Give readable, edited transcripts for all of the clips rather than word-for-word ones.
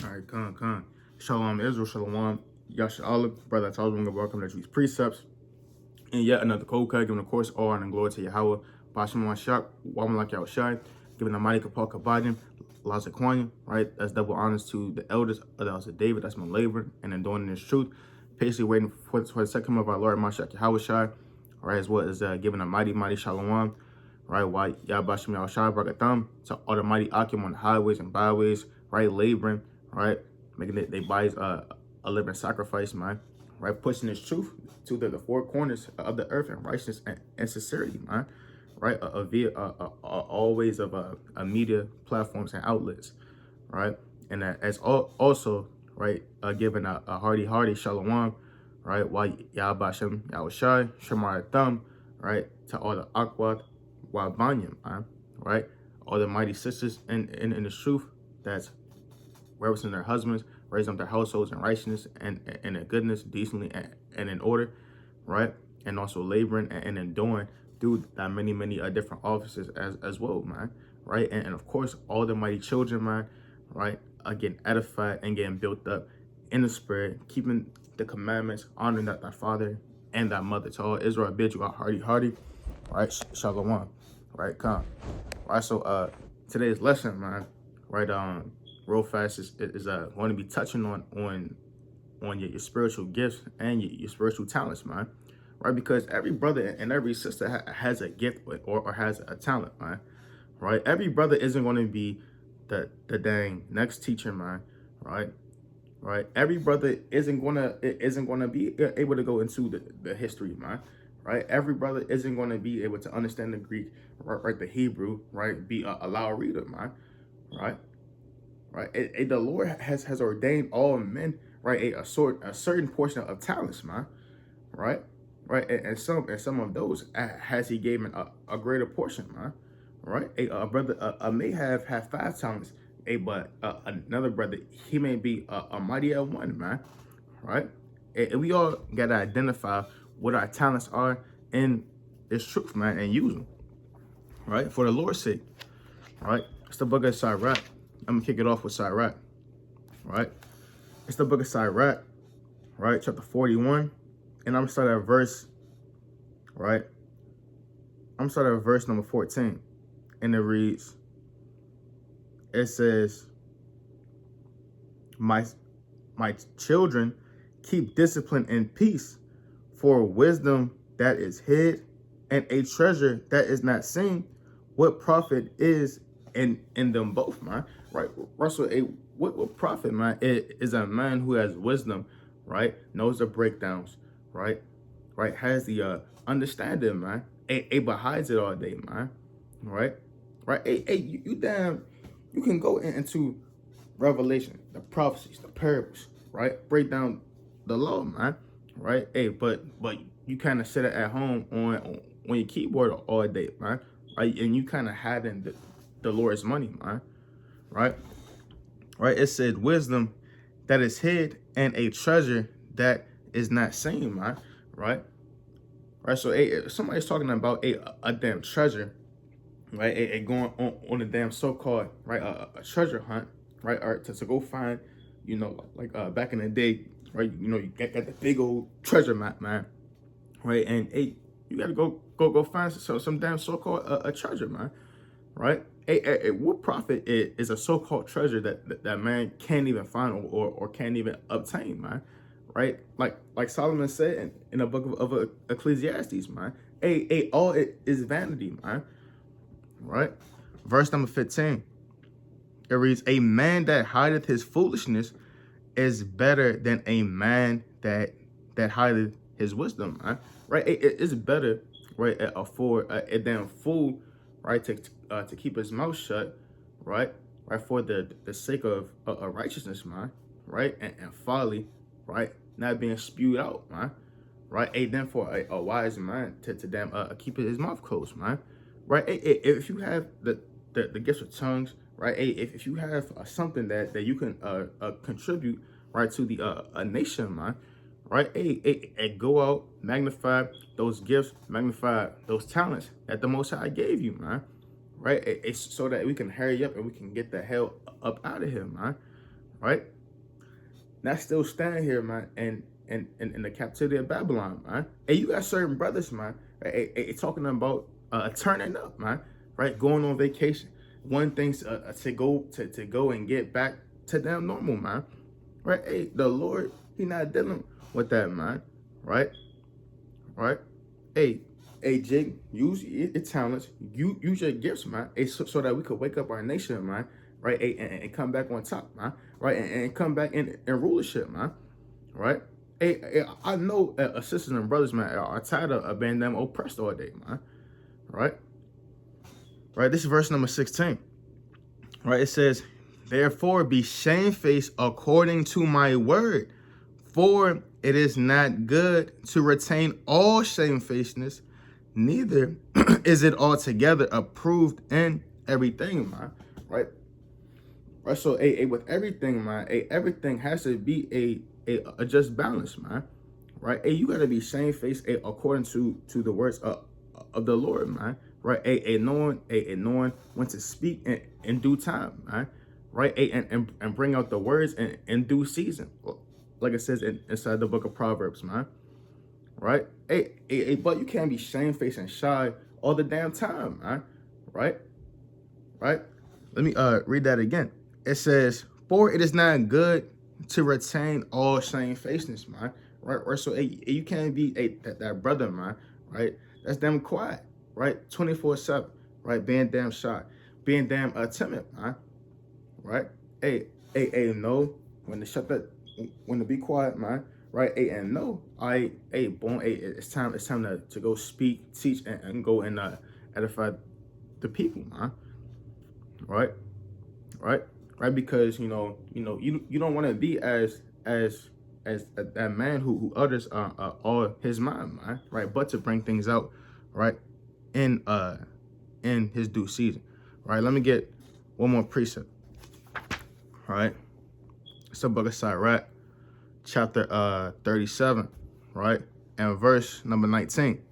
All right, con. Shalom, Israel, shalom. Yasha Allah, brother, I told you welcome to these precepts. And yet another cold cut, giving, of course, all honor and glory to Yahweh. Bashim one shot, woman like y'all shy, giving the mighty kapal kabadim, Laza Kwanya, right? That's double honors to the elders of the house of David. That's my labor, and then doing this truth, patiently waiting for the second coming of our Lord, Mashiach Yahweh Shai, right? As well as giving a mighty shalom, right? Why Yahbashim Yahweh Shai, Bragatham, to all the mighty Akim on the highways and byways, right? Laboring, right? Making it, they bodies a living sacrifice, man. Right, pushing this truth to the four corners of the earth in righteousness and sincerity, man. Right, via always of media platforms and outlets, right, and as also right, giving a hearty shalom, right, while Yahbashim Yahushai Shamar Thumb, right, to all the Akwat Wabanyam, man, right, all the mighty sisters in the truth that's representing their husbands, raising up their households in righteousness and in goodness, decently and in order, right? And also laboring and enduring through that many different offices as well, man, right? And of course, all the mighty children, man, right, are getting edified and getting built up in the spirit, keeping the commandments, honoring that thy father and thy mother. To all Israel, I bid you a hearty, right? Shalom, right? Come, right? So today's lesson, man, right? Real fast is going to be touching on your spiritual gifts and your spiritual talents, man, right? Because every brother and every sister has a gift or has a talent, man, right? Every brother isn't going to be the dang next teacher, man, right? Every brother isn't gonna be able to go into the history, man, right? Every brother isn't going to be able to understand the Greek, right, the Hebrew, right? Be a loud reader, man, right? Right, the Lord has ordained all men, right, a certain portion of talents, man, right, and some of those has He given a greater portion, man, right. A brother may have 5 talents, but another brother, he may be a mighty at one, man, right. And we all gotta identify what our talents are in this truth, man, and use them, right, for the Lord's sake, right. It's the book of Sirach. I'm gonna kick it off with Sirach, right? It's the book of Sirach, right? Chapter 41. And I'm starting at verse, right? I'm starting at verse number 14. And it reads, it says, my children, keep discipline and peace, for wisdom that is hid and a treasure that is not seen. What profit is in them both, man? Right, Russell, what profit, man, is a man who has wisdom, right, knows the breakdowns, right, has the understanding, man, but hides it all day, man, right, you damn, you can go into Revelation, the prophecies, the parables, right, break down the law, man, right, but you kind of sit at home on your keyboard all day, man, right, and you kind of hiding the Lord's money, man, right? It said wisdom that is hid and a treasure that is not seen, man, right? So somebody's talking about a damn treasure, right? Going on a damn so-called, right, a treasure hunt, right? Or to go find, like back in the day, right? You get the big old treasure map, man, right? And you gotta go find some damn so-called a treasure, man, right? What profit is a so-called treasure that man can't even find or can't even obtain, man, right? Like Solomon said in the book of Ecclesiastes, man. All it is vanity, man, right? Verse number 15. It reads, a man that hideth his foolishness is better than a man that hideth his wisdom, man, right? It's better, right, for a damn fool, right, to keep his mouth shut, right, for the sake of righteousness, man, right, and folly, right, not being spewed out, man, right. Then for a wise man to damn keep his mouth closed, man, right. If you have the gifts of tongues, right, if you have something that you can contribute, right, to the a nation, man, right, go out, magnify those gifts, magnify those talents that the Most High gave you, man, right? It's so that we can hurry up and we can get the hell up out of here, man, right? Now still standing here, man, and in the captivity of Babylon, man. And you got certain brothers, man, right, talking about turning up, man, right? Going on vacation. One thing's to go and get back to them normal, man. Right? Hey, the Lord, He not dealing with that, man. Right? Right? Hey, Jake, use your talents, use your gifts, man. Hey, so that we could wake up our nation, man. Right? Hey, and come back on top, man. Right? And come back in rulership, man. Right? Hey, I know sisters and brothers, man, are tired of being them oppressed all day, man. Right? Right? This is verse number 16. Right? It says, therefore be shamefaced according to my word, for it is not good to retain all shamefacedness, neither is it altogether approved in everything, man. Right? Right. So with everything, man, everything has to be a just balance, man. Right? You gotta be shamefaced according to the words of the Lord, man. Right? Knowing when to speak in due time, man. Right? And bring out the words in due season. Like it says inside the book of Proverbs, man. Right? But you can't be shamefaced and shy all the damn time, man. Right? Right? Let me read that again. It says, for it is not good to retain all shamefacedness, man. Right? So you can't be that brother, man. Right? That's damn quiet. Right? 24/7. Right? Being damn shy. Being damn timid, man. Right? No. When to be quiet, man. Right? And no. It's time to go speak, teach, and go and edify the people, man. Right? Right? Because you don't want to be as that man who utters all his mind, man. Right? But to bring things out, right, in his due season. Right? Let me get one more precept. Right? It's the book of Sirach, chapter 37, right, and verse number 19.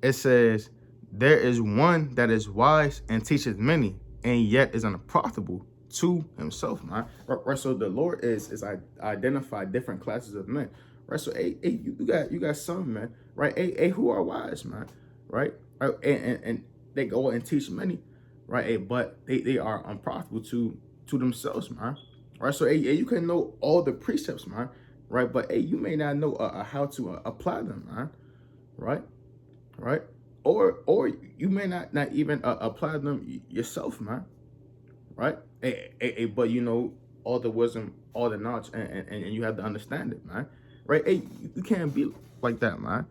It says, there is one that is wise and teacheth many, and yet is unprofitable to himself, man. Right? So the Lord is identify different classes of men. Right? So you got some men, right? Who are wise, man. Right? And they go and teach many, right? But they are unprofitable to themselves, man. Right? So you can know all the precepts, man. Right? But you may not know how to apply them, man. Right? Right? Or you may not even apply them yourself, man. Right? But you know all the wisdom, all the knowledge, and you have to understand it, man. Right? You can't be like that, man.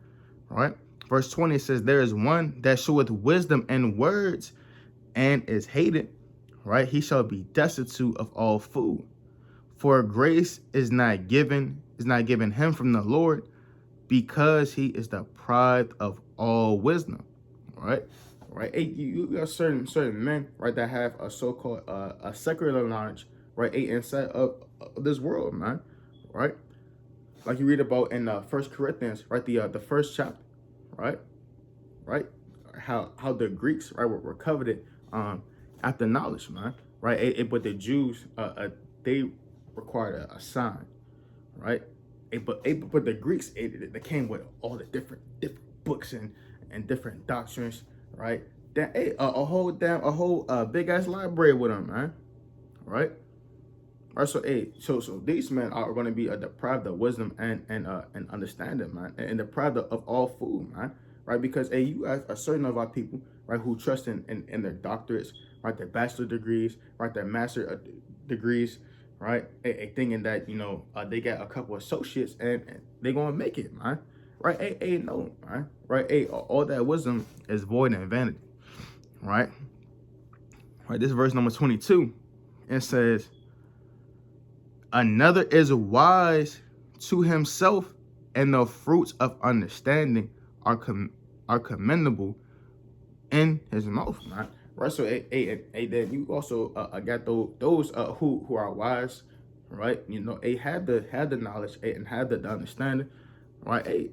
Right? Verse 20 says, there is one that showeth wisdom in words and is hated. Right? He shall be destitute of all food. For grace is not given him from the Lord, because he is the pride of all wisdom. Right? Right? You got certain men, right, that have a so-called a secular knowledge, right, inside of this world, man. Right? Like you read about in 1 Corinthians, right, the first chapter, right? Right? How the Greeks, right, were coveted after knowledge, man. Right? But the Jews, they required a sign, right? But the Greeks, they came with all the different books and different doctrines, right? That a whole big ass library with them, man. Right? Right. So so these men are going to be deprived of wisdom and understanding, man, and deprived of all food, man. Right? Because you guys are certain of our people, right, who trust in their doctorates, right, their bachelor degrees, right, their master degrees, right, thinking that they got a couple associates and they're gonna make it, man. Right? No, man. Right? All that wisdom is void and vanity. Right? Right. This is verse number 22. It says, another is wise to himself, and the fruits of understanding are commendable in his mouth, man. Right? So, then you also got those who are wise, right? Had the knowledge and had the understanding, right?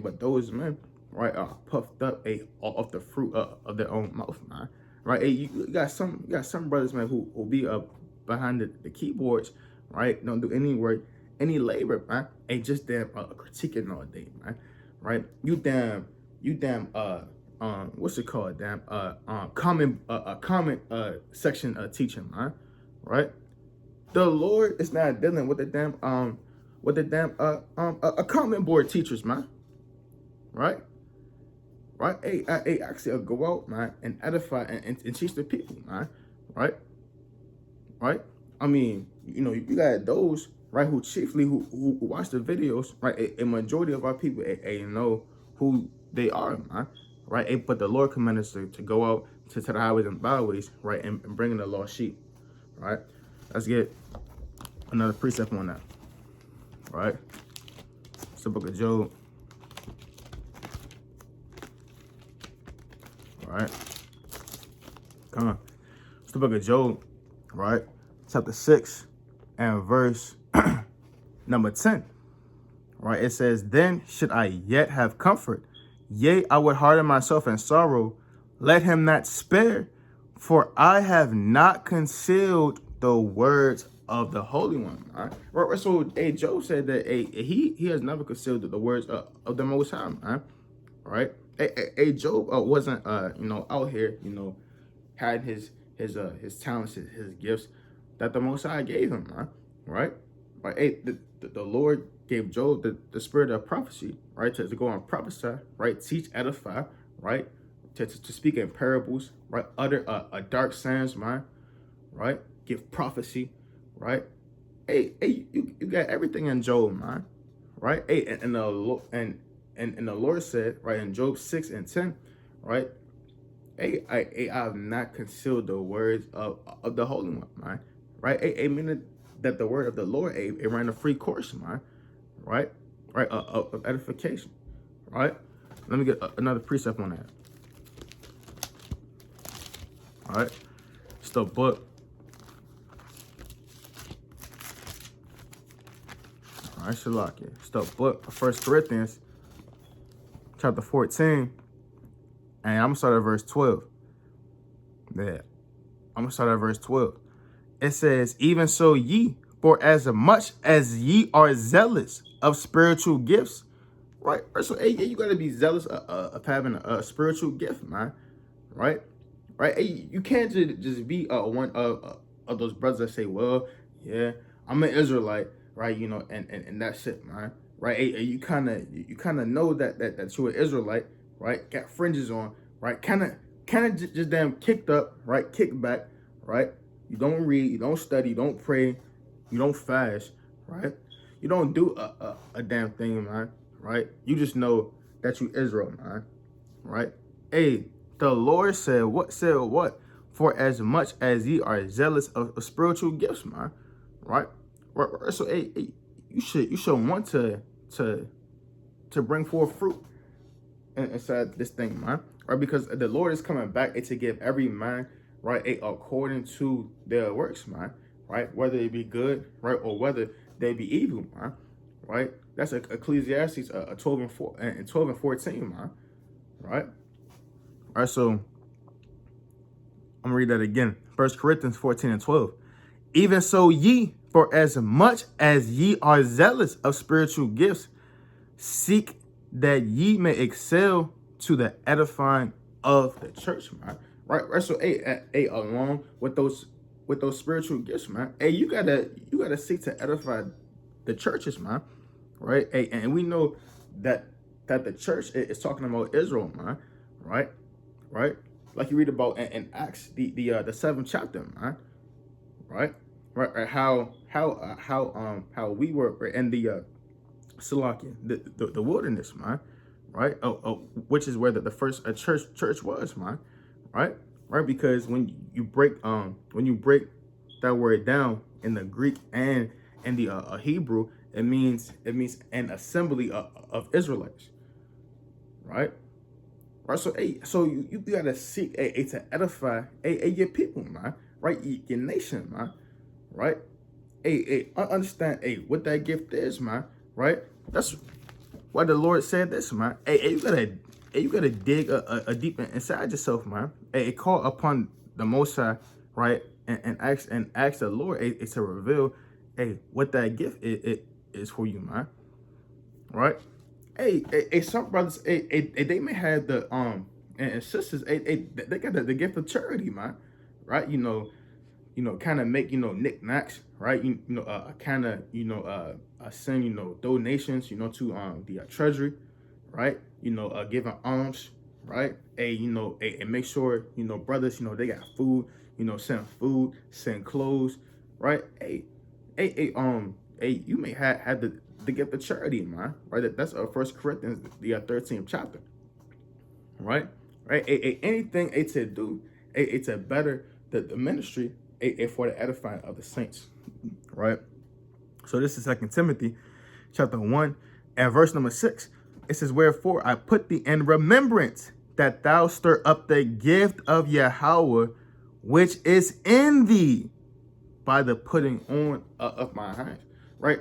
But those men, right, are puffed up off the fruit of their own mouth, man. Right? You got some brothers, man, who be up behind the keyboards, right? Don't do any work, any labor, man. Ain't just damn critiquing all day, man. Right? You damn what's it called? Damn comment section teaching, man. Right? The Lord is not dealing with the damn comment board teachers, man. Right? Right? Hey, actually go out, man, and edify and teach the people, man. Right? Right? I mean, you know, you got those, right, who chiefly who watch the videos, right? A majority of our people, know who they are, man. Right? But the Lord commanded us to go out to the highways and byways, right, and bring in the lost sheep. Right? Let's get another precept on that. Right? It's the book of Job. Right? Come on. It's the book of Job, right? Chapter 6 and verse number 10. Right? It says, then should I yet have comfort? Yea, I would harden myself in sorrow. Let him not spare, for I have not concealed the words of the Holy One. Right? So Job said that he has never concealed the words of the Most High, man. Right? Job wasn't out here, had his talents, his gifts that the Most High gave him, man. Right? Right? The Lord gave Job the spirit of prophecy, right? To go and prophesy, right? Teach, edify, right? To speak in parables, right? Utter a dark sayings, man. Right? Give prophecy, right? You got everything in Job, man. Right? And the Lord said, right, in Job 6 and 10, right? I have not concealed the words of the Holy One, man. Right? Meaning that the word of the Lord, it ran a free course, man. Right? Right? Of edification. Right? Let me get another precept on that. All right? It's the book. All right, Shalaki. It's the book of 1 Corinthians, chapter 14. And I'm going to start at verse 12. Yeah. I'm going to start at verse 12. It says, even so ye, for as much as ye are zealous of spiritual gifts, right? So, you got to be zealous of having a spiritual gift, man. Right? Right? You can't just be one of those brothers that say, well, yeah, I'm an Israelite, right? And that's it, man. Right? You kind of know that you're an Israelite, right? Got fringes on, right? Kind of just damn kicked up, right? Kicked back, right? You don't read, you don't study, you don't pray, you don't fast, right? You don't do a damn thing, man, right? You just know that you Israel, man, right? The Lord said what? For as much as ye are zealous of spiritual gifts, man, right? So, you should want to bring forth fruit inside this thing, man, right? Because the Lord is coming back to give every man, right, according to their works, man, right? Whether it be good, right, or whether they be evil, man, right? That's Ecclesiastes 12 and 14, man, right? All right, so I'm gonna read that again. 1 Corinthians 14 and 12. Even so ye, for as much as ye are zealous of spiritual gifts, seek that ye may excel to the edifying of the church, man. Right. So, along with those spiritual gifts, man. You gotta seek to edify the churches, man. Right. And we know that the church is talking about Israel, man. Right. Right. Like you read about in Acts, the 7th chapter, man. Right. Right. How we were in the Salakia, the wilderness, man, right? Which is where the first church was, man, right? Because when you break that word down in the Greek and in the Hebrew, it means an assembly of Israelites, right? Right. So you gotta seek to edify your people, man, right? Your nation, man, right? Understand what that gift is, man, right? That's why the Lord said this, man. You gotta dig a deep inside yourself, man. Call upon the Most High, right? And ask the Lord to reveal hey, what that gift it is for you, man. Right? Hey, some brothers, they may have the and sisters, they got the gift of charity, man. Right? Kind of make knickknacks, right? Kind of send donations, to the treasury, right? Giving alms, right? And make sure brothers, they got food, send food, send clothes, right? Hey, you may have the gift of charity, man, right? That's First Corinthians, the 13th chapter, right? Right? Anything to do, to better the ministry, for the edifying of the saints, right? So this is Second Timothy chapter 1 and verse number 6. It says, wherefore I put thee in remembrance that thou stir up the gift of Yahweh, which is in thee by the putting on of my hands. Right?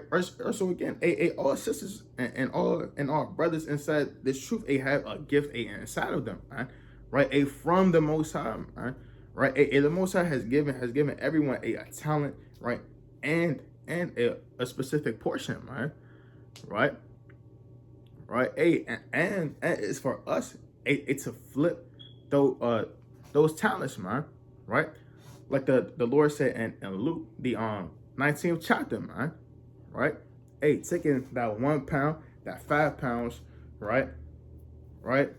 So again, all sisters and all brothers inside this truth, have a gift inside of them, man. Right? From the Most High, man. Right? The Most High has given everyone a talent, right? And a specific portion, man. Right? Right? And it's for us, to flip those talents, man. Right? Like the Lord said in Luke, the 19th chapter, man. Right? Taking that 1 pound, that 5 pounds, right? Right?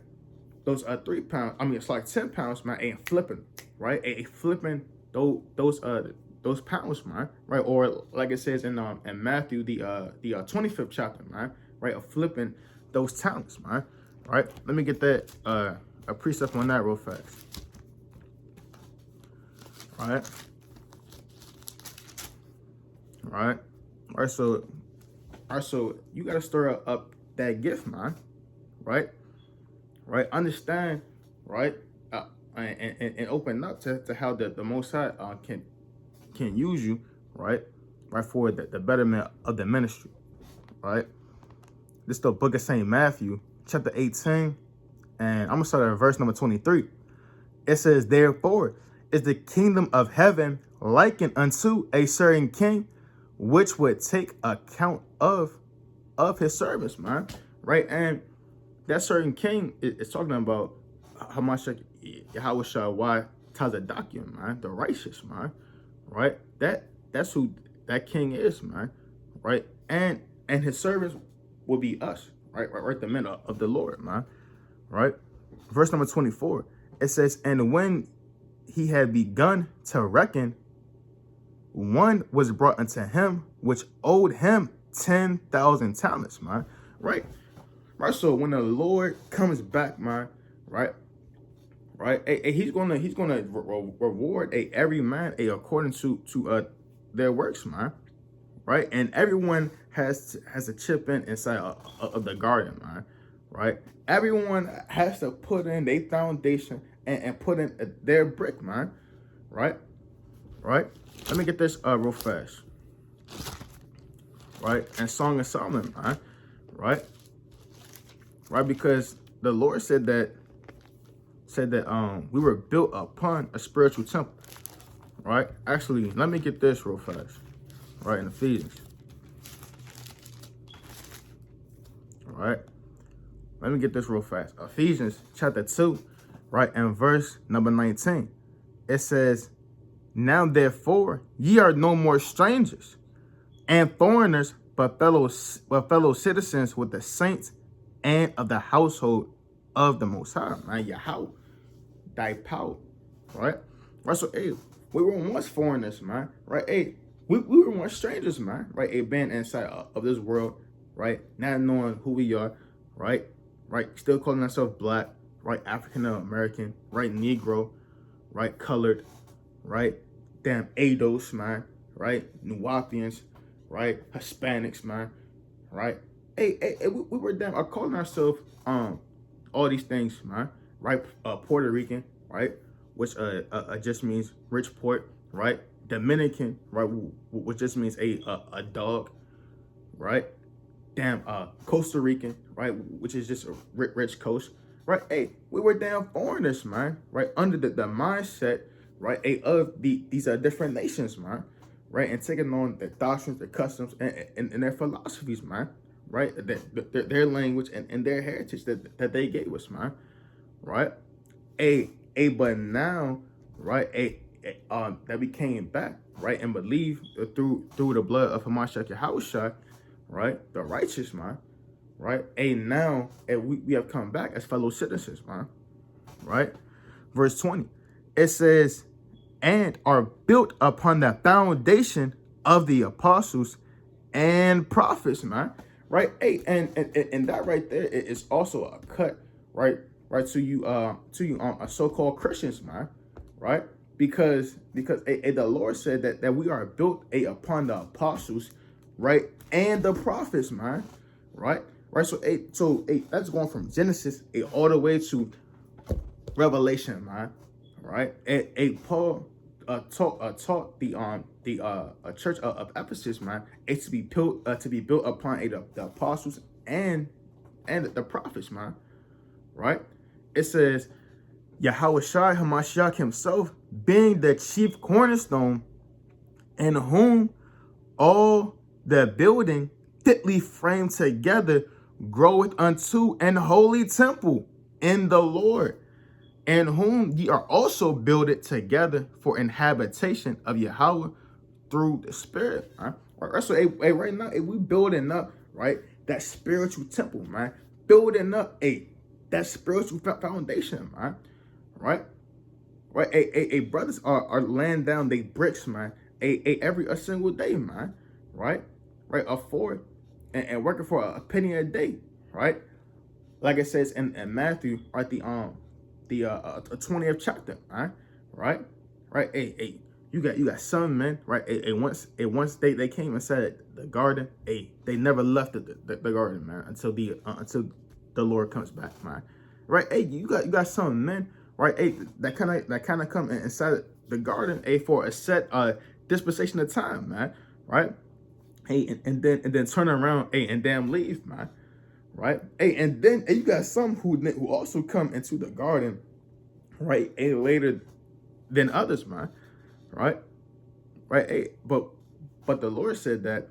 Those 3 pounds, I mean, it's like 10 pounds, man, and flipping, right? Flipping those pounds, man, right? Or like it says in Matthew, the 25th chapter, man, right? Of flipping those talents, man, right? Let me get that a precept on that real fast. Right? Right? So you gotta stir up that gift, man. Right? Right? Understand, right? And open up to how the Most High can use you, right? Right, for the betterment of the ministry, right? This is the book of St. Matthew, chapter 18, and I'm gonna start at verse number 23. It says, therefore is the kingdom of heaven likened unto a certain king, which would take account of his servants, man. Right? And that certain king is talking about Hamashiach Yahweh Tazadakim, man, the righteous, man. Right? That's who that king is, man. Right? And his servants will be us, right, the men of the Lord, man. Right? Verse number 24, it says, and when he had begun to reckon, one was brought unto him which owed him 10,000 talents, man. Right? So when the Lord comes back, man, right, he's gonna reward every man according to their works, man. Right? And everyone has a chip inside of the garden, man. Right? Everyone has to put in their foundation and put in their brick, man. Right? Let me get this real fast. Right? And Song of Solomon, man. Right? Because the Lord said that we were built upon a spiritual temple. Right? Actually, let me get this real fast. Right, in Ephesians. All right. Let me get this real fast. Ephesians chapter 2, right, and verse number 19. It says, now therefore ye are no more strangers and foreigners, but fellow citizens with the saints and of the household of the Most High, man. Yahweh, thy power, right? So, we were once foreigners, man, right? We were once strangers, man, right? Being inside of this world, right? Not knowing who we are, right? Still calling ourselves black, right? African American, right? Negro, right? Colored, right? Damn ADOS, man, right? Nuwapians, right? Hispanics, man, right? We were damn calling ourselves all these things, man, right? Puerto Rican, right? Which just means rich port, right? Dominican, right? Which just means a dog, right? Damn Costa Rican, right? Which is just a rich coast, right? We were damn foreigners, man, right? Under the mindset, right? Of these different nations, man, right, and taking on their doctrines, their customs, and their philosophies, man, right, their language and their heritage that they gave us, man, right, but now, right, that we came back, right, and believe through the blood of Hamashiach Yahushua, right, the righteous, man, right, now we have come back as fellow citizens, man, right. Verse 20, it says, and are built upon the foundation of the apostles and prophets, man, right. And that right there is also a cut, right, to you so-called Christians, man, right, because the Lord said that we are built upon the apostles, right, and the prophets, man, right. So that's going from Genesis all the way to Revelation, man, right. Paul taught the church of Ephesus, man, it's to be built upon the apostles and the prophets, man, right. It says Yahushua Hamashiach himself being the chief cornerstone, in whom all the building fitly framed together groweth unto an holy temple in the Lord, in whom ye are also builded together for an habitation of Yahweh through the Spirit. Right? So right now, we building up, right, that spiritual temple, man. Building up that spiritual foundation, man. Right? Right? Brothers are laying down they bricks, man. Every single day, man. Right? Right? Afford and working for a penny a day, right? Like it says in Matthew, right? The 20th chapter, right? Right? You got some men, right? Once they came inside the garden, they never left the garden, man, until the Lord comes back, man. Right? You got some men, right? That kind of come inside the garden, for a set dispensation of time, man. Right? And then turn around, and damn leave, man. Right? And then you got some who also come into the garden, right? Later than others, man. Right? Right? But the Lord said that,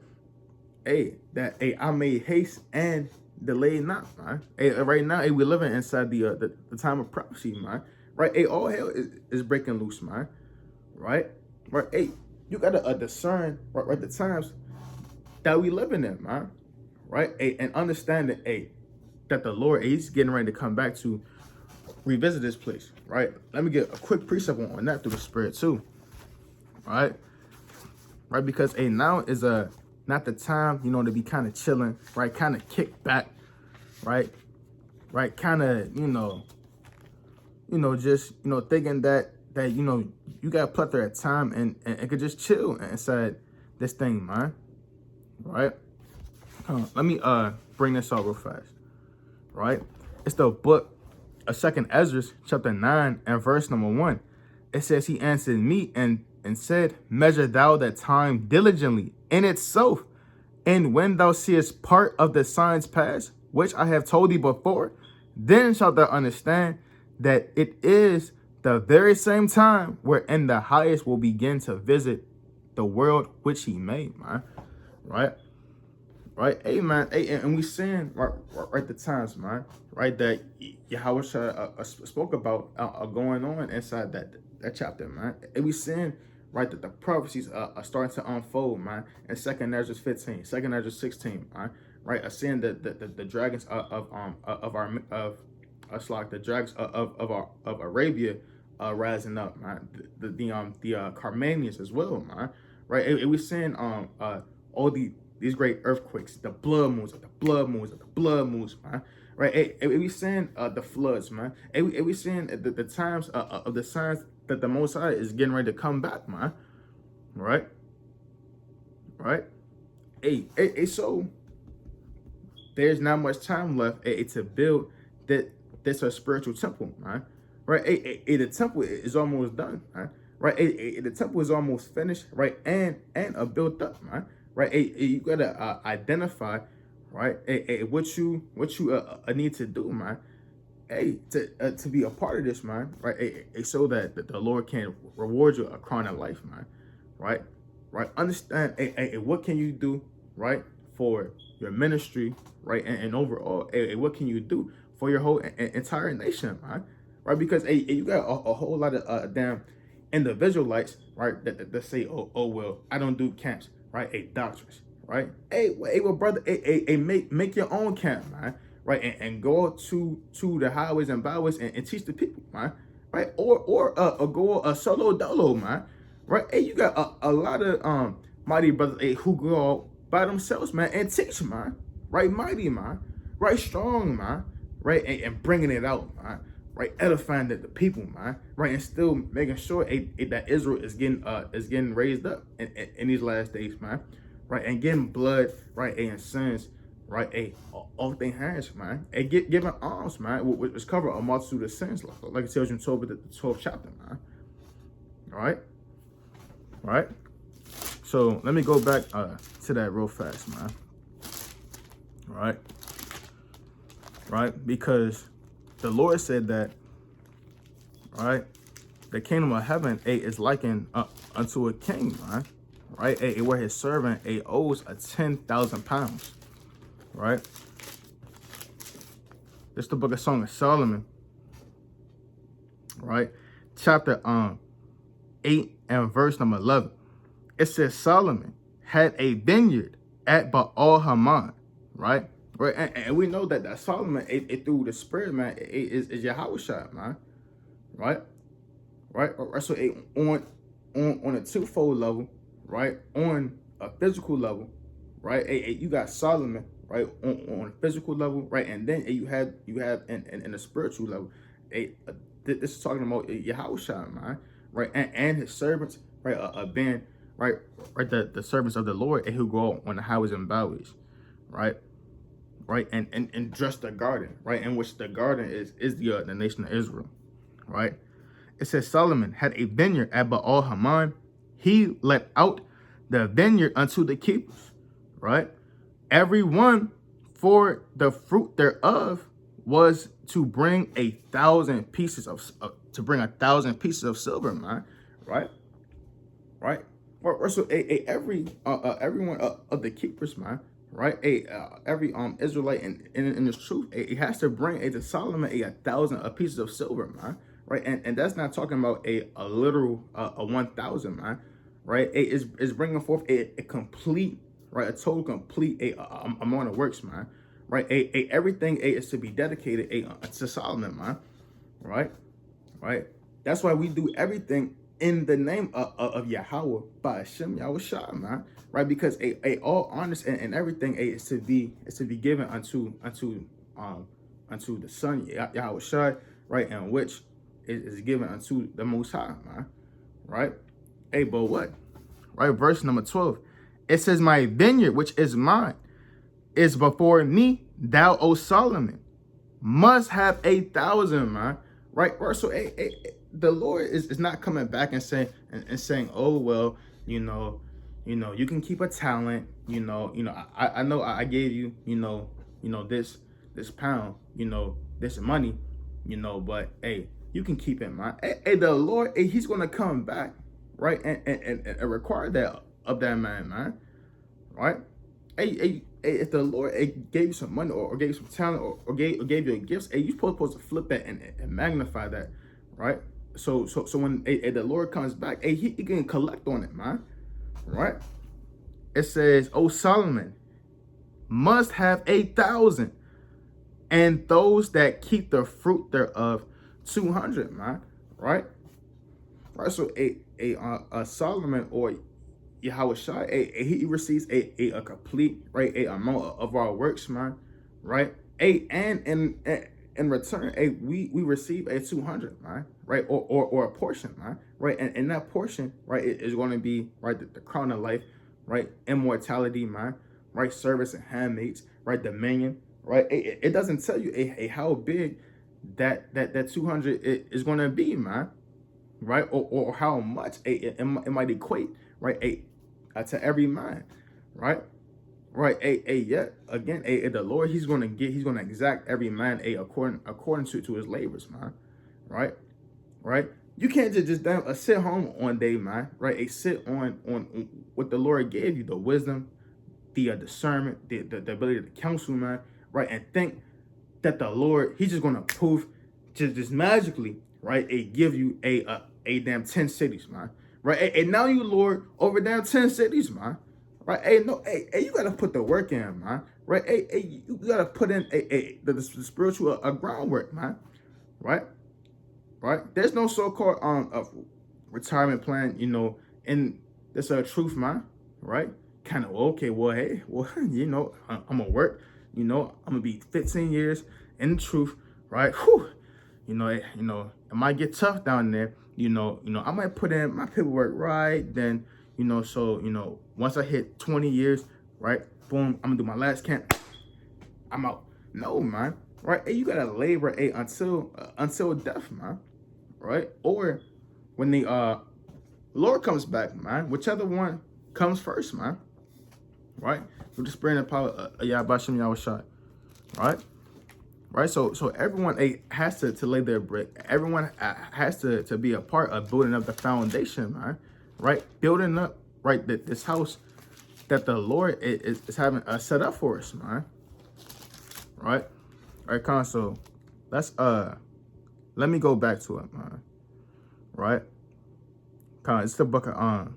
I made haste and delay not, man. Right now, we're living inside the time of prophecy, man. Right? All hell is breaking loose, man. Right? Right? You gotta discern, right, the times that we living in, man. Right? And understanding, that the Lord, he's getting ready to come back to revisit this place, right? Let me get a quick precept on that through the Spirit too, right? Right, because now is not the time, to be kind of chilling, right? Kind of kick back, right? Right, kind of, just thinking that you got a plethora of time and could just chill inside this thing, man. Right? Let me bring this out real fast. Right? It's the book of 2nd Ezra, chapter 9 and verse number 1. It says, he answered me and said, measure thou that time diligently in itself, and when thou seest part of the signs pass, which I have told thee before, then shalt thou understand that it is the very same time wherein the highest will begin to visit the world which he made, man. Right? Right? Man. And we seeing right the times, man. Right? That Yahweh spoke about going on inside that chapter, man. And we seeing, right, that the prophecies are starting to unfold, man. In 2nd Ezra 15, 2nd Ezra 16, man. Right? Seeing the dragons of the dragons of Arabia rising up, man. The Carmanians as well, man. Right? And we seeing all these great earthquakes, the blood moons, man. Right? And we seeing the floods, man. And we seeing the times of the signs that the Most High is getting ready to come back, man. Right? Right? So there's not much time left to build that's a spiritual temple, man. Right? The temple is almost done, man. Right? The temple is almost finished, right? And built up, man. Right? You gotta identify, right? What you need to do, man. To be a part of this, man. Right? So that the Lord can reward you a crown of life, man. Right? right? Understand, what can you do, right, for your ministry, right, and overall, what can you do for your whole entire nation, man, right? Because you got a whole lot of damn individualites, right, that say, oh well, I don't do camps, right? Doctrines, right? Well, brother, make your own camp, man, right, and go to the highways and byways and teach the people, man, right? Or go a solo dolo, man, right? Hey, you got a lot of mighty brothers, who go out by themselves, man, and teach, man, right? Mighty, man, right? Strong, man, right? And bringing it out, man, right? Edifying the people, man, right? And still making sure that Israel is getting raised up in these last days, man, right? And getting blood, right? And sins, right? Off their hands, man. And giving alms, man, which cover a multitude of sins, like it tells you in the 12th chapter, man. All right. So let me go back to that real fast, man. Right, because the Lord said that, right, the kingdom of heaven is likened unto a king, man, right, where his servant owes 10,000 pounds, right. This is the book of Song of Solomon, right, chapter 8 and verse number 11. It says Solomon had a vineyard at Baal Haman, right? Right, and we know that Solomon, through the spirit, man, is Yahushua, man, right? So on a twofold level, right? On a physical level, right? You got Solomon, right? On a physical level, right? And then you have in a spiritual level, this is talking about Yahushua, man, right? And his servants, right? Ben, right? The servants of the Lord, who go on the highways and byways, right? Right, and dress the garden, right, in which the garden is the nation of Israel, right. It says Solomon had a vineyard at Baal Haman. He let out the vineyard unto the keepers, right. Every one for the fruit thereof was to bring 1,000 pieces of silver, man, right. So everyone of the keepers, man, right? Every Israelite in this truth, it has to bring to Solomon 1,000 pieces of silver, man, right? And that's not talking about a literal 1,000, man, right? It's bringing forth a complete, right, a total complete amount of works, man, right? Everything is to be dedicated to Solomon, man, right? That's why we do everything in the name of Yahweh by Hashem Yahushua, man, right? Because all honest and everything is to be given unto the Son Yahushua, right? And which is given unto the Most High, man, right? But what? Right, verse number 12. It says, "My vineyard, which is mine, is before me. Thou, O Solomon, must have 1,000, man." Right. So the Lord is not coming back and saying, oh well, you you can keep a talent, I know I gave you, this pound, this money, but hey, you can keep it, man. The Lord, he's gonna come back, right, and require that of that man, right? If the Lord gave you some money or gave you some talent or gave you a gift, you're supposed to flip that and magnify that, right? So when the Lord comes back, he can collect on it, man, right? It says, "O Solomon must have 1,000, and those that keep the fruit thereof 200, man, right? So a Solomon or Yahushua, he receives a complete, right, a amount of our works, man, right? And in return, we receive a 200, man, right, or a portion, man, right, and that portion, right, is going to be, right, the crown of life, right, immortality, man, right, service and handmaids, right, dominion, right. It doesn't tell you how big that 200 is going to be, man, right, or how much it might equate, right, to every man, right. Yet again, the Lord, he's gonna exact every man according to his labors, man, right. You can't just damn sit home one day, man, right? Sit on what the Lord gave you, the wisdom, the discernment, the ability to counsel, man, right? And think that the Lord, he's just gonna poof, just magically, right? Give you a damn 10 cities, man, right? And now you Lord over damn 10 cities, man, right? You gotta put the work in, man, right? You gotta put in the spiritual groundwork, man, right? Right? There's no so-called retirement plan, and that's a truth, man, right? Kind of okay. Well, hey, well, I'm gonna work. I'm gonna be 15 years in the truth, right? Whew. It might get tough down there. I might put in my paperwork right then. So once I hit 20 years, right? Boom, I'm gonna do my last camp. I'm out. No, man, right? Hey, you gotta labor until death, man. Right? Or when the Lord comes back, man, whichever one comes first, man. Right? With the spirit and power of Yahbashim Yahushua. Right? Right? So everyone has to lay their brick. Everyone has to be a part of building up the foundation, man. Right? Building up, right, this house that the Lord is having set up for us, man. Right? All right, so let's let me go back to it, man. Right? It's the book of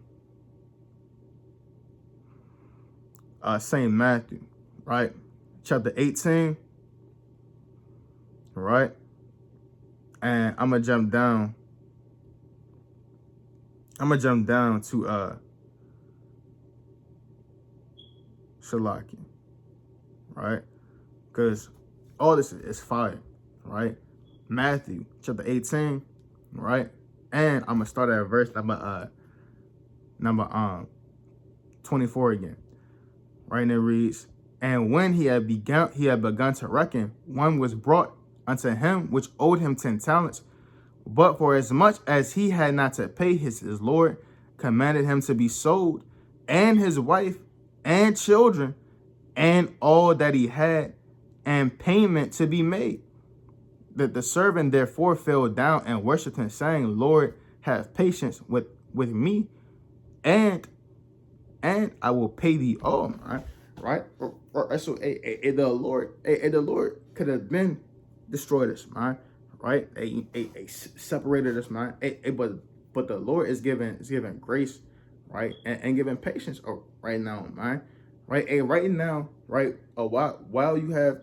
St. Matthew, right? Chapter 18. Right? And I'm gonna jump down. To Shalaki. Right? Because all this is fire, right? Matthew chapter 18, right? And I'm gonna start at verse number 24 again. Right, and it reads, and when he had begun to reckon, one was brought unto him which owed him 10 talents. But for as much as he had not to pay, his Lord commanded him to be sold, and his wife and children, and all that he had, and payment to be made. That the servant therefore fell down and worshipped him, saying, Lord, have patience with me, and I will pay thee all, right? So the Lord could have been destroyed us, man, right? Separated us, man. But the Lord is giving grace, right, and giving patience right now, man, right? Right now, right, while you have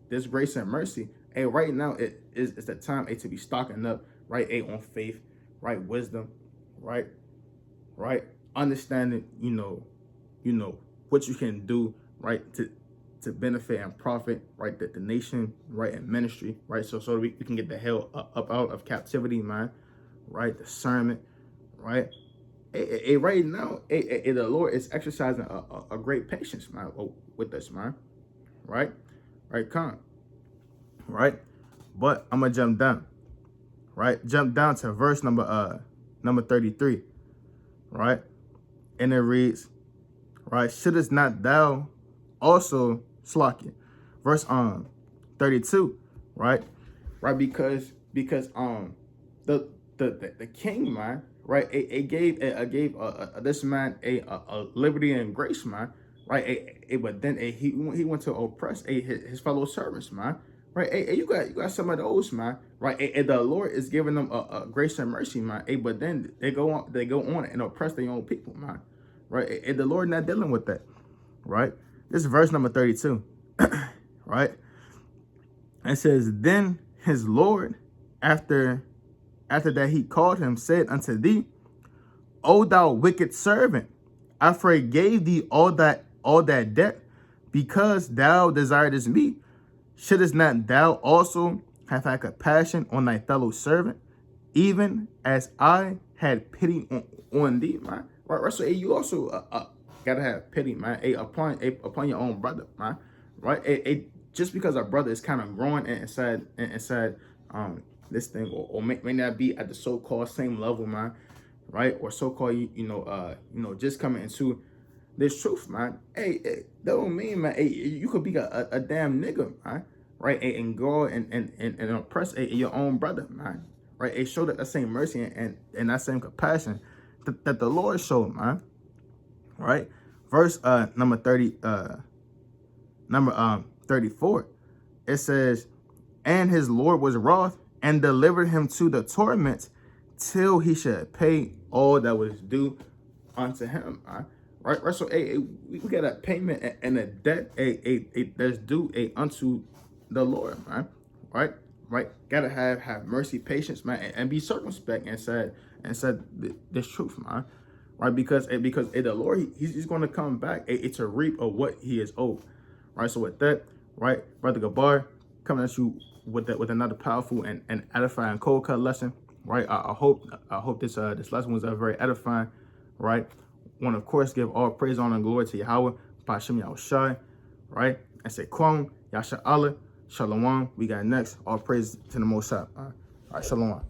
this grace and mercy, right now it's the time to be stocking up, right, on faith, right, wisdom, right, understanding, what you can do, right, to benefit and profit, right, the nation, right, and ministry, right, so we can get the hell up out of captivity, man, right, discernment, right. Right now, the Lord is exercising a great patience, man, with us, man, right, right, but I'm gonna jump down to verse number 33, right, and it reads, right, shouldest not thou also slacken, verse 32, right, because the king, man, right, it gave this man a liberty and grace, man, right, but then he went to oppress his fellow servants, man, right, you got some of those, man, right, the Lord is giving them a grace and mercy, man, but then they go on and oppress their own people, man, right, the Lord not dealing with that, right. This is verse number 32, right. It says, then his Lord, after that he called him, said unto thee, O thou wicked servant, I forgave thee all that debt, because thou desiredest me. Shouldest not thou also have had compassion on thy fellow servant, even as I had pity on thee, man? Right. So you also gotta have pity, man. Upon your own brother, man. Right. Just because a brother is kind of growing inside this thing, or may not be at the so-called same level, man, right, or so-called just coming into this truth, man. That don't mean, man, you could be a damn nigga, man, right, and go and oppress your own brother, man, right? It showed that same mercy and that same compassion that the Lord showed, man, right? Verse number 34, it says, and his Lord was wroth and delivered him to the torment till he should pay all that was due unto him. Right? So we got a payment and a debt that's due unto the Lord, man. Right? Gotta have mercy, patience, man, and be circumspect and said this truth, man. Right? Because the Lord, he's going to come back to reap of what he is owed. Right? So with that, right, Brother Gabar, coming at you with another powerful and edifying cold cut lesson. Right? I hope this lesson was very edifying. Right? Want to, of course, give all praise, honor, and glory to Yahweh, Ba'ashem Yahushai, right? And say, Kwam, Yasha Allah, Shalom. We got next. All praise to the Most High. All right, Shalom.